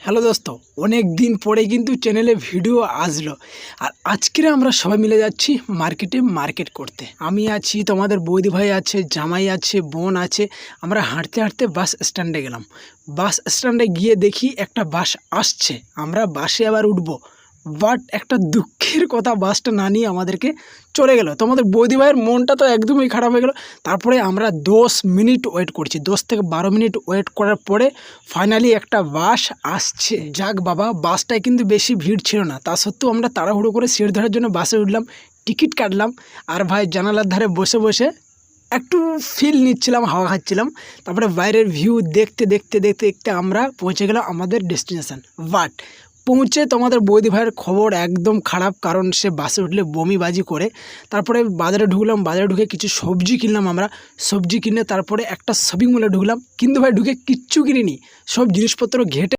Hello দোস্ত, অনেক দিন পরে কিন্তু চ্যানেলে ভিডিও আসলো। আর আজকে আমরা সবাই মিলে যাচ্ছি মার্কেট করতে। আমি আছি, তোমাদের বৌদি ভাই আছে, জামাই আছে, বোন আছে। আমরা হাঁটতে হাঁটতে বাস স্ট্যান্ডে গেলাম। বাস স্ট্যান্ডে গিয়ে দেখি একটা বাস আসছে, আমরা বাসে আবার উঠবো। বাট একটা দুঃখের কথা, বাসটা না নিয়ে আমাদেরকে চলে গেল। তো আমাদের বৌদি ভাইয়ের মনটা তো একদমই খারাপ হয়ে গেল। তারপরে আমরা 10 মিনিট ওয়েট করছি, 10 থেকে 12 মিনিট ওয়েট করার পরে ফাইনালি একটা বাস আসছে। যাক বাবা, বাসটায় কিন্তু বেশি ভিড় ছিল না, তা সত্ত্বেও আমরা তাড়াহুড়ো করে সিট ধরার জন্য বাসে উঠলাম, টিকিট কাটলাম। আর ভাই জানালার ধারে বসে বসে একটু ফিল নিচ্ছিলাম, হাওয়া খাচ্ছিলাম। তারপরে বাইরের ভিউ দেখতে দেখতে দেখতে দেখতে আমরা পৌঁছে গেলাম আমাদের ডেস্টিনেশন। বাট পৌঁছে তোমাদের বৌদি ভাইয়ের খবর একদম খারাপ, কারণ সে বাসে উঠলে বমিবাজি করে। তারপরে বাজারে ঢুকলাম, বাজারে ঢুকে কিছু সবজি কিনলাম আমরা। সবজি কিনে তারপরে একটা শপিং মলে ঢুকলাম, কিন্তু ভাই ঢুকে কিচ্ছু কিনিনি, সব জিনিসপত্র ঘেটে